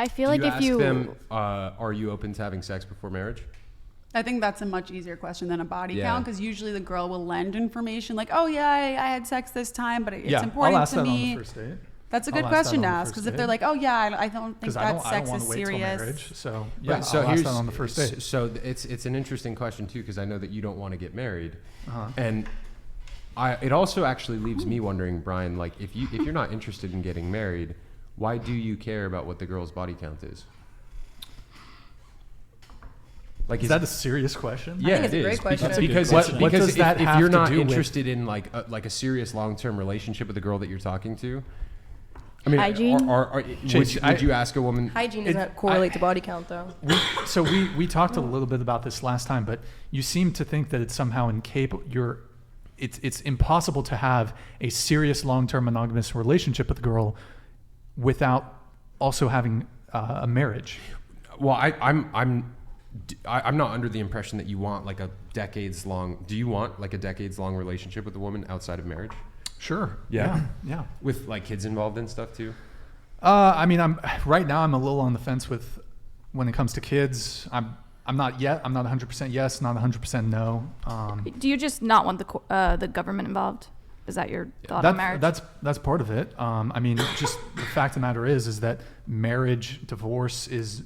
I feel Do like you if ask you them, are you open to having sex before marriage? I think that's a much easier question than a body Yeah. count, because usually the girl will lend information like, oh yeah, I had sex this time, but it's I'll important ask to that me. on the first date. That's a good I'll ask question that to on the ask, first because if date. they're like, oh yeah, I don't think Because that I don't sex want is to wait till serious. marriage. So yeah, Right, so I'll ask here's that on the first date. So it's an interesting question too, because I know that you don't want to get married, Uh-huh. and it also actually leaves me wondering, Brian, like if you're not interested in getting married, why do you care about what the girl's body count is? Like, Is that a serious question? Yeah, think it's it a great is. question. Because, That's a good because, question. What because does that if have you're to not do with- interested in like a serious long-term relationship with the girl that you're talking to, I mean, Hygiene? would you ask a woman? Hygiene does not correlate to body count, though. We talked a little bit about this last time, but you seem to think that it's somehow incapable. It's impossible to have a serious long-term monogamous relationship with a girl without also having a marriage. Well, I'm not under the impression that you want like a decades long. Do you want like a decades long relationship with a woman outside of marriage? Sure. Yeah. Yeah. With like kids involved and stuff too? I mean, right now I'm a little on the fence with when it comes to kids. I'm not yet. I'm not 100% yes, not 100% no. do you just not want the government involved? Is that your thought on marriage? That's part of it. I mean, just the fact of the matter is that marriage, divorce is,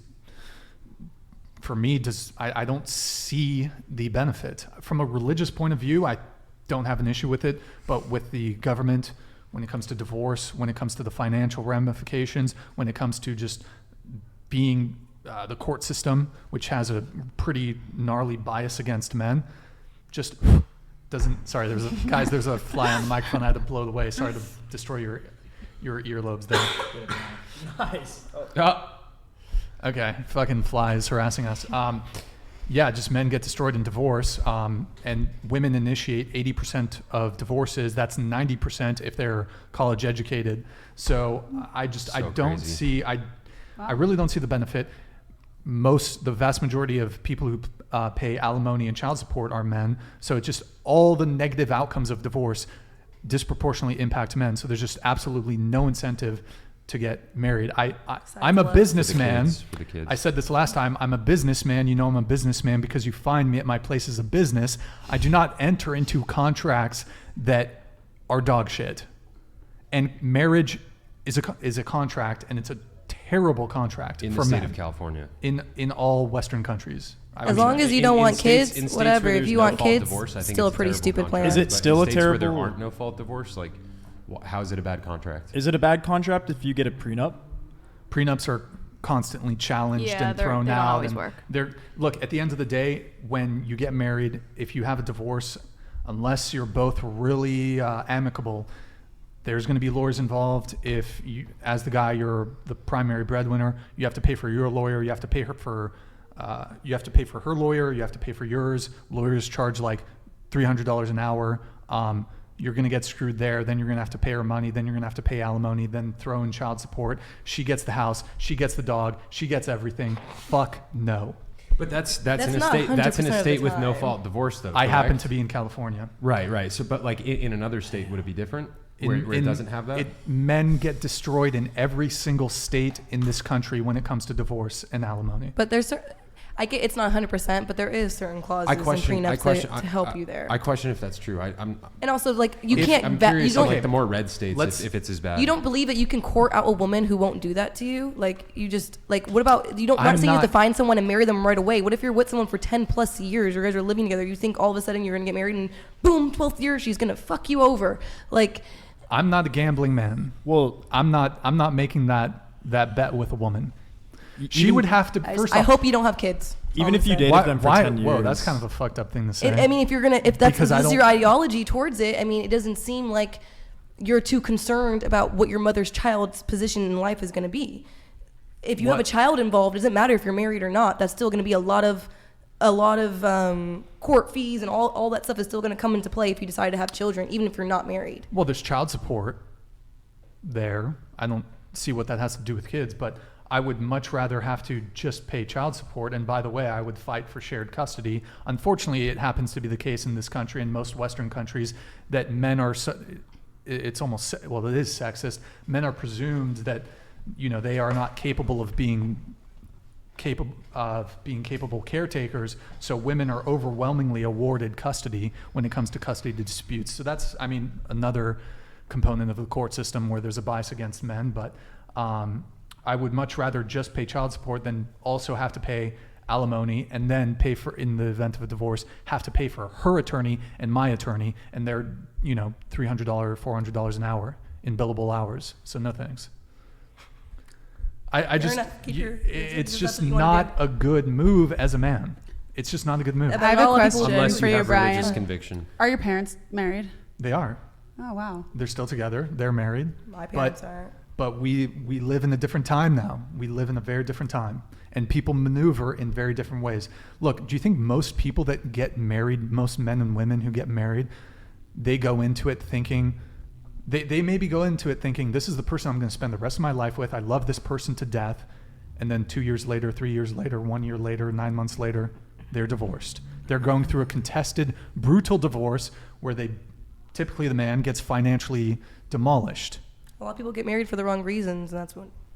for me, I don't see the benefit. From a religious point of view, I don't have an issue with it, but with the government, when it comes to divorce, when it comes to the financial ramifications, when it comes to just being the court system, which has a pretty gnarly bias against men, just doesn't. Sorry, there's a fly on the microphone. I had to blow it away. Sorry to destroy your earlobes there. Nice. Okay, fucking flies harassing us. Yeah, just men get destroyed in divorce, and women initiate 80% of divorces. That's 90% if they're college educated. So I don't see. I really don't see the benefit. The vast majority of people who pay alimony and child support are men. So it's just all the negative outcomes of divorce disproportionately impact men. So there's just absolutely no incentive to get married. I'm a businessman. For the kids. I said this last time. I'm a businessman. You know I'm a businessman because you find me at my place as a business. I do not enter into contracts that are dog shit. And marriage is a contract, and it's a terrible contract in for the state men. of California. In all Western countries. As long as you don't want in kids, states whatever. where If there's you no want fault kids, divorce, I think still a it's pretty terrible stupid contract. plan. Is it But still in a states where there terrible- aren't no fault divorce? Like, how is it a bad contract? Is it a bad contract if you get a prenup? Prenups are constantly challenged Yeah, and they thrown don't out. always and work. Look, at the end of the day, when you get married, if you have a divorce, unless you're both really amicable, there's going to be lawyers involved. If you, as the guy, you're the primary breadwinner, you have to pay for your lawyer. You have to pay her for. You have to pay for her lawyer. You have to pay for yours. Lawyers charge like $300 an hour. You're going to get screwed there. Then you're going to have to pay her money. Then you're going to have to pay alimony. Then throw in child support. She gets the house. She gets the dog. She gets everything. Fuck no. But that's That's in a not state 100% of the with no time. fault divorce though. I happen correct? to be in California. Right. So, but like in another state, would it be different? Where it doesn't have that? Men get destroyed in every single state in this country when it comes to divorce and alimony. But there's I get it's not 100%, but there is certain clauses and prenups to help you there. I question if that's true. I'm and also, like, you if- can't I'm vet. curious, You don't. like the more red states, Let's- if it's as bad. You don't believe that you can court out a woman who won't do that to you? Like, you just, like, what about, you don't, I'm I'm not saying you have to not- find someone and marry them right away. What if you're with someone for 10 plus years, you guys are living together, you think all of a sudden you're going to get married and boom, 12th year, she's going to fuck you over. Like, I'm not a gambling man. Well, I'm not making that bet with a woman. She even- would have to first I off, hope you don't have kids. Even if you did. dated them for 10 years. Whoa, that's kind of a fucked up thing to say. I mean, if you're gonna, if that's Because I this is don't- your ideology towards it, I mean, it doesn't seem like you're too concerned about what your mother's child's position in life is going to be. If you have a child involved, it doesn't matter if you're married or not. That's still going to be a lot of court fees and all that stuff is still going to come into play if you decide to have children, even if you're not married. Well, there's child support there. I don't see what that has to do with kids, but I would much rather have to just pay child support. And by the way, I would fight for shared custody. Unfortunately, it happens to be the case in this country and most Western countries that men are, it's almost, well, it is sexist. Men are presumed that they are not capable of being capable caretakers, so women are overwhelmingly awarded custody when it comes to custody disputes. So that's, another component of the court system where there's a bias against men. But I would much rather just pay child support than also have to pay alimony and then pay for, in the event of a divorce, have to pay for her attorney and my attorney, and they're $300, $400 an hour in billable hours. So no thanks. It's just not a good move as a man. It's just not a good move. I have a question Unless for you you, have religious Brian. conviction. Are your parents married? They are. Oh, wow. They're still together. They're married. My parents aren't. But we live in a different time now. We live in a very different time. And people maneuver in very different ways. Look, do you think most people that get married, most men and women who get married, they go into it thinking, they maybe go into it thinking, this is the person I'm going to spend the rest of my life with. I love this person to death. And then 2 years later, 3 years later, 1 year later, 9 months later, they're divorced. They're going through a contested, brutal divorce where typically the man gets financially demolished. A lot of people get married for the wrong reasons, and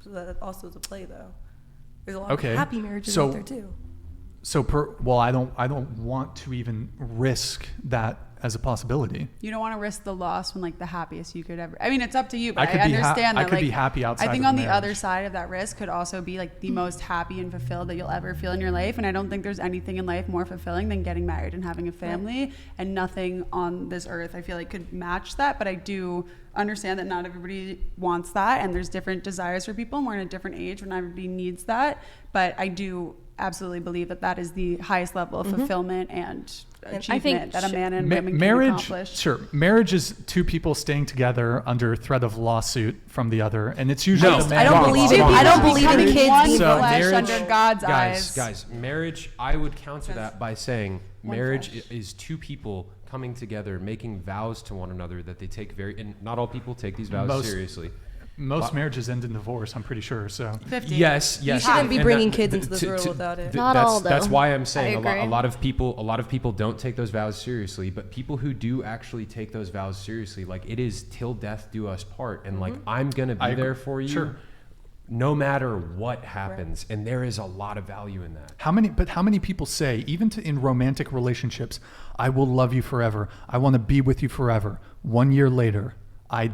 that also is a play, though. There's a lot of happy marriages out there too. I don't want to even risk that as a possibility. You don't want to risk the loss when the happiest you could ever. It's up to you, but I could be understand that. I could be happy outside. I think of on the marriage. other side of that risk could also be the most happy and fulfilled that you'll ever feel in your life. And I don't think there's anything in life more fulfilling than getting married and having a family. Right. And nothing on this earth I feel could match that. But I do understand that not everybody wants that, and there's different desires for people, and we're in a different age when everybody needs that. But I do absolutely believe that is the highest level of fulfillment and achievement that a man and women can accomplish. Sure. Marriage is two people staying together under threat of lawsuit from the other, and it's usually the man. I don't believe in kids being flesh under God's eyes. Guys, marriage, I would counter that by saying marriage is two people coming together, making vows to one another that they take and not all people take these vows seriously. Most marriages end in divorce, I'm pretty sure. So 50. Yes. You shouldn't be bringing kids into this world without it. Not all, though. That's why I'm saying I a lot of people don't take those vows seriously, but people who do actually take those vows seriously, it is till death do us part, and I'm gonna be there for you. Sure. No matter what happens, and there is a lot of value in that. How many people say, even in romantic relationships, I will love you forever. I want to be with you forever. 1 year later, I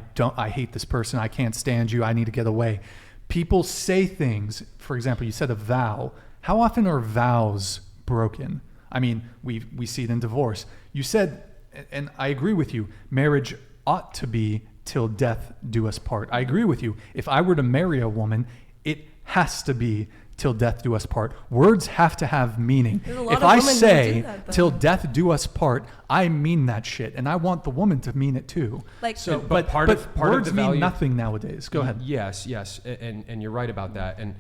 hate this person. I can't stand you. I need to get away. People say things. For example, you said a vow. How often are vows broken? We see it in divorce. You said, and I agree with you, marriage ought to be till death do us part. I agree with you. If I were to marry a woman, it has to be till death do us part. Words have to have meaning. If I say till death do us part, I mean that shit, and I want the woman to mean it too. But words mean nothing nowadays. Go ahead. Yes, and you're right about that. And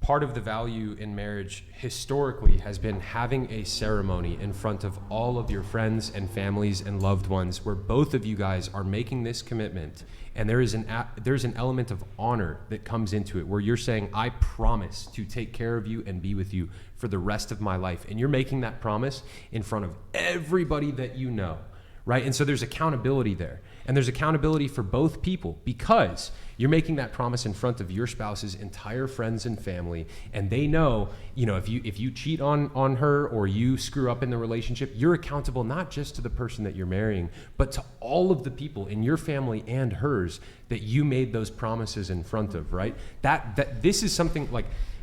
part of the value in marriage historically has been having a ceremony in front of all of your friends and families and loved ones where both of you guys are making this commitment, and there's an element of honor that comes into it where you're saying, I promise to take care of you and be with you for the rest of my life, and you're making that promise in front of everybody that you know, right? And so there's accountability there, and there's accountability for both people because you're making that promise in front of your spouse's entire friends and family, and they know, if you cheat on her or you screw up in the relationship, you're accountable not just to the person that you're marrying, but to all of the people in your family and hers that you made those promises in front of, right? That this is something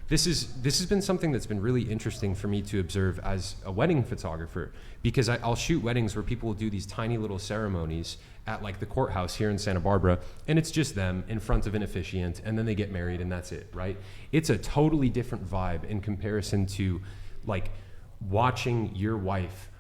this has been something that's been really interesting for me to observe as a wedding photographer, because I'll shoot weddings where people will do these tiny little ceremonies at the courthouse here in Santa Barbara, and it's just them in front of an officiant, and then they get married and that's it, right? It's a totally different vibe in comparison to watching your wife,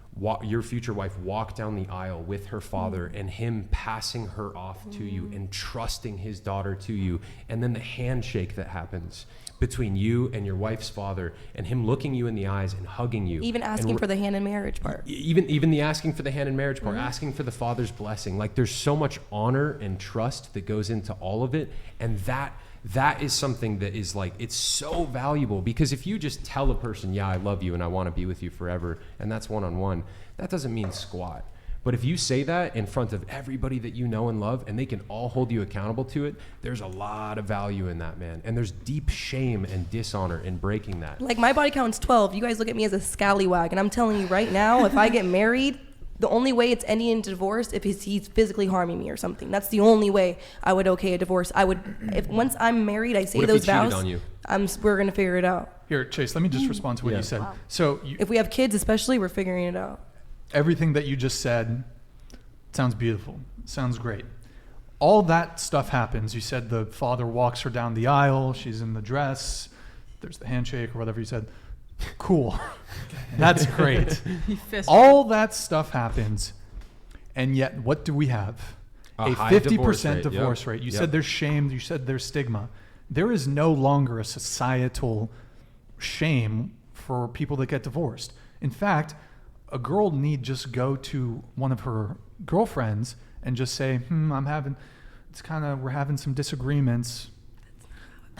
your future wife, walk down the aisle with her father and him passing her off to you and trusting his daughter to you, and then the handshake that happens between you and your wife's father, and him looking you in the eyes and hugging you. Even asking for the hand in marriage part. Even the asking for the hand in marriage part, asking for the father's blessing. There's so much honor and trust that goes into all of it, and that is something that is it's so valuable, because if you just tell a person, yeah, I love you and I want to be with you forever, and that's one-on-one, that doesn't mean squat. But if you say that in front of everybody that you know and love, and they can all hold you accountable to it, there's a lot of value in that, man. And there's deep shame and dishonor in breaking that. Like, my body count's 12. You guys look at me as a scallywag, and I'm telling you right now, if I get married, the only way it's ending in divorce if he's physically harming me or something. That's the only way I would okay a divorce. I would, if once I'm married, I say What if those he cheated vows. on you? We're gonna figure it out. Here, Chase, let me just respond to what you said. Wow. So If we have kids, especially, we're figuring it out. everything that you just said sounds beautiful. Sounds great. All that stuff happens. You said the father walks her down the aisle. She's in the dress. There's the handshake or whatever you said. Cool. That's great. He fist All that stuff happens. And yet, what do we have? A high 50% divorce rate, divorce yep. rate. You Yep. said there's shame. You said there's stigma. There is no longer a societal shame for people that get divorced. In fact, a girl need just go to one of her girlfriends and just say, we're having some disagreements.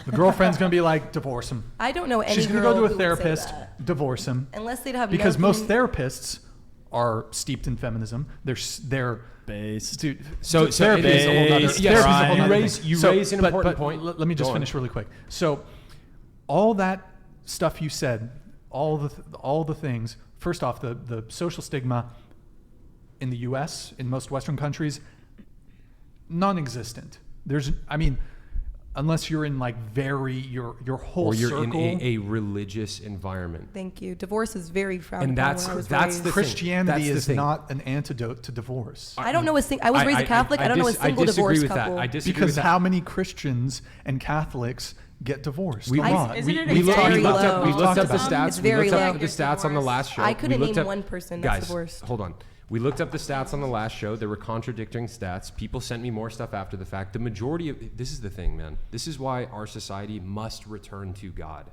The girlfriend's going to be like, divorce him. I don't know any She's going to girl go to a who would say therapist, that. divorce him. Unless they'd have Because no most therapists are steeped in feminism. They're Based. dude. So therapy is a whole nother. Yes, therapy is a whole Brian. nother You thing. raise an important point. Let me just Go on. finish really quick. So, all that stuff you said, all the things. First off, the social stigma in the U.S. in most Western countries, non-existent. Unless you're in like your whole Or you're circle. in a religious environment. Thank you. Divorce is very frowned And upon that's- when I was that's raised. the thing. Christianity That's the is thing. not an antidote to divorce. I don't know I was raised a Catholic. I don't know a single I disagree divorced with couple. That. I disagree Because with that. how many Christians and Catholics get divorced? We- a lot. Isn't it we a looked very up low? the It's stats. very We looked low. up the stats on the last show. I couldn't We looked name up- one person that's Guys, divorced. hold on. We looked up the stats on the last show. There were contradicting stats. People sent me more stuff after the fact. The majority of this is the thing, man. This is why our society must return to God.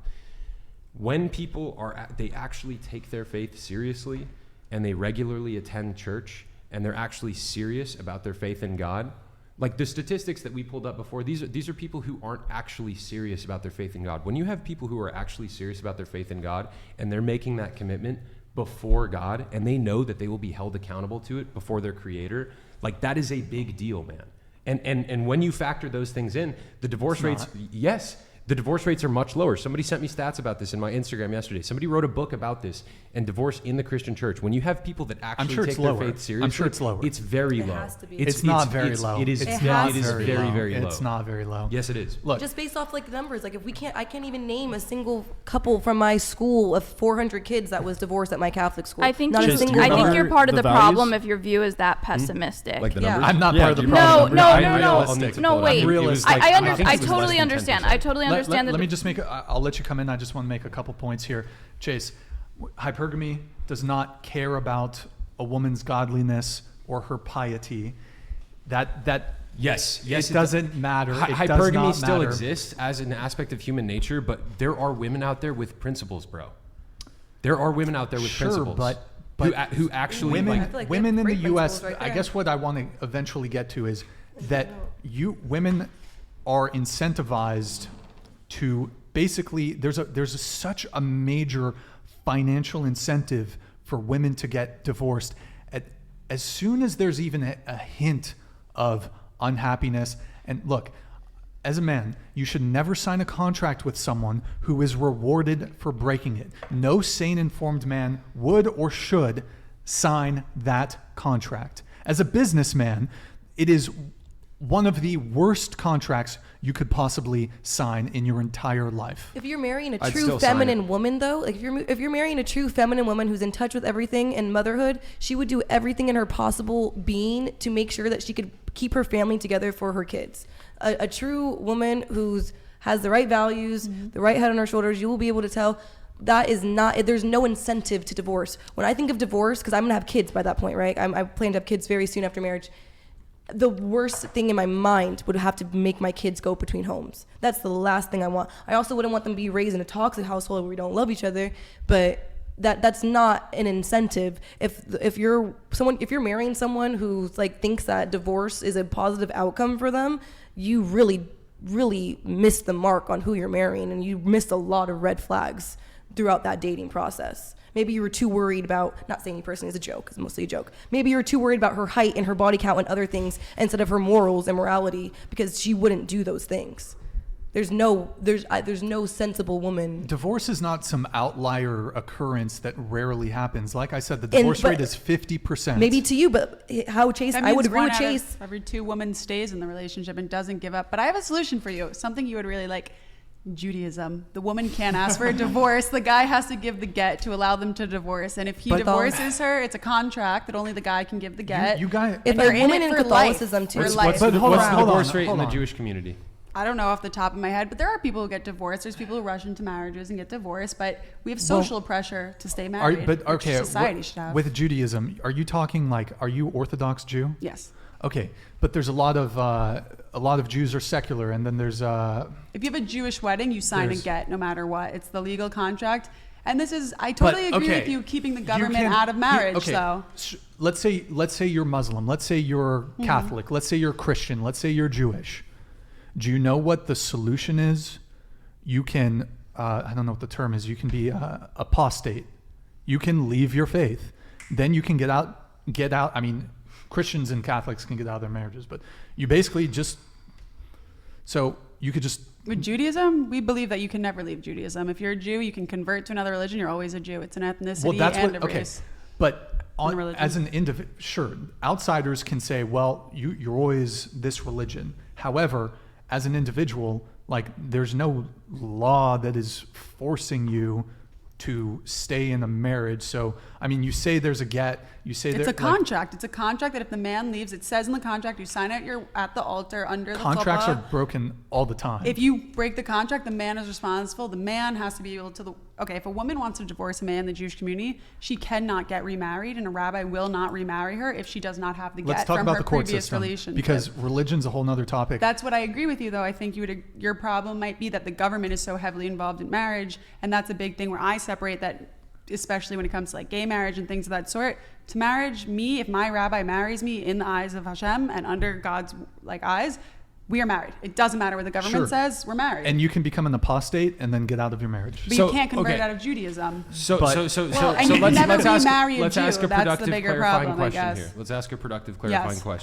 When people they actually take their faith seriously and they regularly attend church and they're actually serious about their faith in God. Like the statistics that we pulled up before, these are people who aren't actually serious about their faith in God. When you have people who are actually serious about their faith in God and they're making that commitment before God and they know that they will be held accountable to it before their creator, like that is a big deal, man. And when you factor those things in, the divorce rates, yes, the divorce rates are much lower. Somebody sent me stats about this in my Instagram yesterday. Somebody wrote a book about this and divorce in the Christian church. When you have people that actually sure take it's their lower. faith seriously, I'm sure it's lower. It's very It low. has to be. It's not very low. It is. It It has is to be. very, low. very low. It's not very low. Yes, it is. Look, Just based off like the numbers, like if I can't even name a single couple from my school of 400 kids that was divorced at my Catholic school. I think not a Just single your I think one. you're part of The the values? problem if your view is that pessimistic. Like the Yeah. numbers. I'm not Yeah, part of the you're problem. No, I'm no, no. realistic. No, wait. I'm realistic. I I think it was less totally than understand. 10%. I totally understand Let that. me just I'll let you come in. I just want to make a couple points here. Chase, hypergamy does not care about a woman's godliness or her piety. That Yes, it doesn't matter. It does Hypergamy not still matter. exists as an aspect of human nature, but there are women out there with principles, bro. There are women out there with Sure, principles, but who actually women, I feel like they women have in the great U.S. principles right I there. guess what I want to eventually get to is that women are incentivized to basically there's such a major financial incentive for women to get divorced. As soon as there's even a hint of unhappiness, and look, as a man, you should never sign a contract with someone who is rewarded for breaking it. No sane, informed man would or should sign that contract. As a businessman, it is one of the worst contracts you could possibly sign in your entire life. If you're marrying a I'd true still sign feminine it. woman, though, like if you're marrying a true feminine woman who's in touch with everything in motherhood, she would do everything in her possible being to make sure that she could keep her family together for her kids. A true woman who's has the right values, the right head on her shoulders, you will be able to tell that is not. There's no incentive to divorce. When I think of divorce, because I'm gonna have kids by that point, right? I plan to have kids very soon after marriage. The worst thing in my mind would have to make my kids go between homes. That's the last thing I want. I also wouldn't want them to be raised in a toxic household where we don't love each other, but that's not an incentive. If you're marrying someone who's like thinks that divorce is a positive outcome for them, you really missed the mark on who you're marrying, and you missed a lot of red flags. throughout that dating process. Maybe you were too worried about, not saying you personally as a joke, it's mostly a joke. Maybe you were too worried about her height and her body count and other things instead of her morals and morality, because she wouldn't do those things. There's no sensible woman. Divorce is not some outlier occurrence that rarely happens. Like I said, the divorce rate is 50%. Maybe to you, but how Chase, That I would means agree one with out of Chase. every 2 women stays in the relationship and doesn't give up. But I have a solution for you. Something you would really like. Judaism. The woman can't ask for a divorce. The guy has to give the get to allow them to divorce. And if he divorces her, it's a contract that only the guy can give the get. You guys, If And a you're in woman it in for Catholicism life. too. For What's, life. what's the, Hold what's on, the hold divorce on, rate in hold the on. Jewish community? I don't know off the top of my head, but there are people who get divorced. There's people who rush into marriages and get divorced, but we have social pressure to stay married. which society should have. with Judaism, are you talking like, are you Orthodox Jew? Yes. Okay, but there's a lot of Jews are secular, and then there's If you have a Jewish wedding, you sign a There's- get no matter what. It's the legal contract. And this is, I totally agree with you keeping the government out of marriage, though. Let's say you're Muslim. Let's say you're Catholic. Let's say you're Christian. Let's say you're Jewish. Do you know what the solution is? You can, I don't know what the term is. You can be apostate. You can leave your faith. Then you can get out. I mean, Christians and Catholics can get out of their marriages, but you basically just, so you could just. With Judaism, we believe that you can never leave Judaism. If you're a Jew, you can convert to another religion. You're always a Jew. It's an ethnicity and a race. But And religion. as an individual, sure, outsiders can say, well, you're always this religion. However, as an individual, like there's no law that is forcing you to stay in a marriage. So, I mean, you say there's a get, you say It's a contract. It's a contract that if the man leaves, it says in the contract, you sign it at the altar under the contracts chuppah. are broken all the time. If you break the contract, the man is responsible. The man has to be able to. If a woman wants to divorce a man in the Jewish community, she cannot get remarried, and a rabbi will not remarry her if she does not have the Let's get talk from about her the court previous system, relationship. because religion's a whole nother topic. That's what I agree with you, though. I think your problem might be that the government is so heavily involved in marriage, and that's a big thing where I separate that, especially when it comes to like gay marriage and things of that sort. To marriage, if my rabbi marries me in the eyes of Hashem and under God's eyes, we are married. It doesn't matter what the government says, we're married. And you can become an apostate and then get out of your marriage. But you can't convert out of Judaism. And and so you can never let's remarry a let's Jew. ask a That's the productive bigger clarifying problem, I question guess. here. Let's ask a productive clarifying Yes. question.